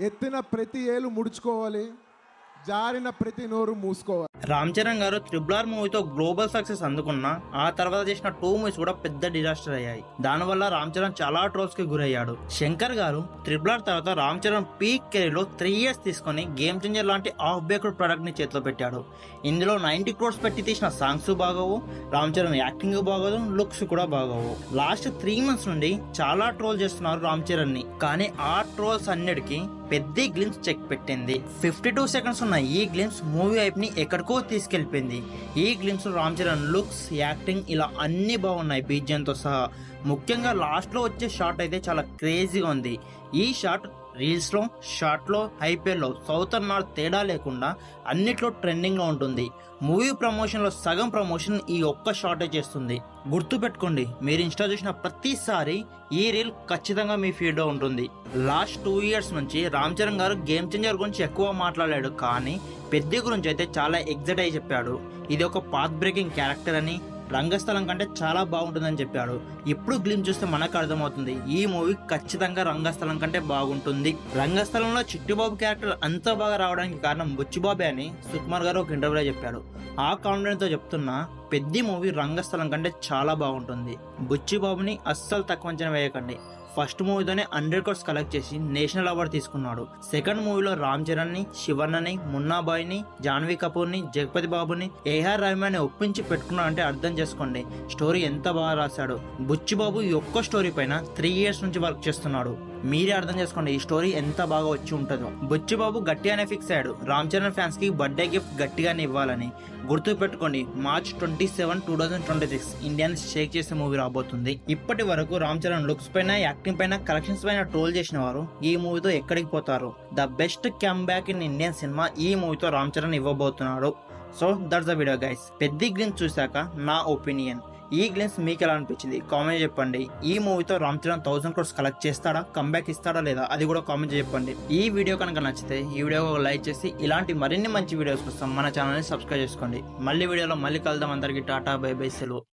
ఎత్తిన ప్రతి ఏలు ముడుచుకోవాలి, జారిన ప్రతి నోరు మూసుకోవాలి. రామ్ చరణ్ గారు RRR మూవీతో గ్లోబల్ సక్సెస్ అందుకున్న ఆ తర్వాత చేసిన 2 మూవీస్ కూడా పెద్ద డిజాస్టర్ అయ్యాయి. దానివల్ల రామ్ చరణ్ చాలా ట్రోల్స్ కి గురయ్యాడు. శంకర్ గారు RRR తర్వాత రామ్ చరణ్ పీక్ కెరీర్ లో 3 years తీసుకుని గేమ్ చేంజర్ లాంటి ఆఫ్ బేక్డ్ ప్రొడక్ట్ ని చేతిలో పెట్టాడు. ఇందులో 90 crores పెట్టి తీసిన సాంగ్స్ బాగోవు, రామ్ చరణ్ యాక్టింగ్ బాగోదు, లుక్స్ కూడా బాగోవు. లాస్ట్ 3 months నుండి చాలా ట్రోల్ చేస్తున్నారు రామ్ చరణ్ ని. కానీ ఆ ట్రోల్స్ అన్నిటికీ పెద్ద గ్లిమ్స్ చెక్ పెట్టింది. 52 seconds ఉన్న ఈ గ్లిమ్స్ మూవీ హైప్ ని ఎక్కడికో తీసుకెళ్లిపోయింది. ఈ glimpse Ram Charan looks, acting ఇలా అన్ని బాగున్నాయి బీజిఎంతో సహా. ముఖ్యంగా లాస్ట్ లో వచ్చే షాట్ అయితే చాలా క్రేజీగా ఉంది. ఈ షాట్ రీల్స్ లో, షార్ట్ లో, ఐపీఎల్ లో సౌత్ అండ్ నార్త్ తేడా లేకుండా అన్నిట్లో ట్రెండింగ్ లో ఉంటుంది. మూవీ ప్రమోషన్ లో సగం ప్రమోషన్ ఈ ఒక్క షాటే చేస్తుంది. గుర్తు పెట్టుకోండి, మీరు ఇన్స్టా చూసిన ప్రతిసారి ఈ రీల్ ఖచ్చితంగా మీ ఫీడ్ లో ఉంటుంది. లాస్ట్ 2 years నుంచి రామ్ చరణ్ గారు గేమ్ చేంజర్ గురించి ఎక్కువ మాట్లాడాడు, కానీ పెద్ద గురించి అయితే చాలా ఎగ్జైట్ అయి చెప్పాడు. ఇది ఒక పాత్ బ్రేకింగ్ క్యారెక్టర్ అని, రంగస్థలం కంటే చాలా బాగుంటుందని చెప్పాడు. ఇప్పుడు గ్లిమ్ చూస్తే మనకు అర్థమవుతుంది ఈ మూవీ ఖచ్చితంగా రంగస్థలం కంటే బాగుంటుంది. రంగస్థలంలో చిట్టిబాబు క్యారెక్టర్ అంత బాగా రావడానికి కారణం బుచ్చిబాబే అని సుకుమార్ గారు ఒక ఇంటర్వ్యూలో చెప్పాడు. ఆ కాన్ఫిడెన్స్ తో చెప్తున్నా, పెద్ద మూవీ రంగస్థలం కంటే చాలా బాగుంటుంది. బుచ్చిబాబుని అస్సలు తక్కువ అంచనా వేయకండి. ఫస్ట్ మూవీతోనే 100 crores కలెక్ట్ చేసి నేషనల్ అవార్డు తీసుకున్నాడు. సెకండ్ మూవీలో రామ్ చరణ్ ని, శివన్నని, మున్నాబాయ్ ని, జాన్వీ కపూర్ ని, జగపతి బాబుని, ఏఆర్ రెహమాన్ ఒప్పించి పెట్టుకున్నాడంటే అర్థం చేసుకోండి స్టోరీ ఎంత బాగా రాశాడు. బుచ్చిబాబు ఈ ఒక్క స్టోరీ పైన 3 years నుంచి వర్క్ చేస్తున్నాడు. మీరే అర్థం చేసుకోండి ఈ స్టోరీ ఎంత బాగా వచ్చి ఉంటుందో. బుచ్చిబాబు గట్టిగానే ఫిక్స్ అయ్యాడు రామ్ చరణ్ ఫ్యాన్స్ కి బర్త్డే గిఫ్ట్ గట్టిగానే ఇవ్వాలని. గుర్తు పెట్టుకోండి, March 27, 2026 ఇండియాని షేక్ చేసే మూవీ రాబోతుంది. ఇప్పటి వరకు రామ్ చరణ్ లుక్స్ పైన, యాక్టింగ్ పైన, కలెక్షన్స్ పైన ట్రోల్ చేసిన వారు ఈ మూవీతో ఎక్కడికి పోతారు? The best come back in Indian cinema ఈ మూవీతో రామ్ చరణ్ ఇవ్వబోతున్నాడు. So that's the video guys. పెద్ద గ్లిమ్స్ చూశాక నా ఒపీనియన్. ఈ గ్లిమ్స్ మీకు ఎలా అనిపించింది కామెంట్ చెప్పండి. ఈ మూవీతో రామ్ చరణ్ 1000 crores కలెక్ట్ చేస్తాడా, కంబ్యాక్ ఇస్తాడా లేదా అది కూడా కామెంట్ చెప్పండి. ఈ వీడియో కనుక నచ్చితే ఈ వీడియో లైక్ చేసి ఇలాంటి మరిన్ని మంచి వీడియోస్ కోసం మన ఛానల్ని సబ్స్క్రైబ్ చేసుకోండి. మళ్ళీ వీడియోలో మళ్ళీ కలుద్దాం. అందరికీ టాటా, బై బై, సెలవు.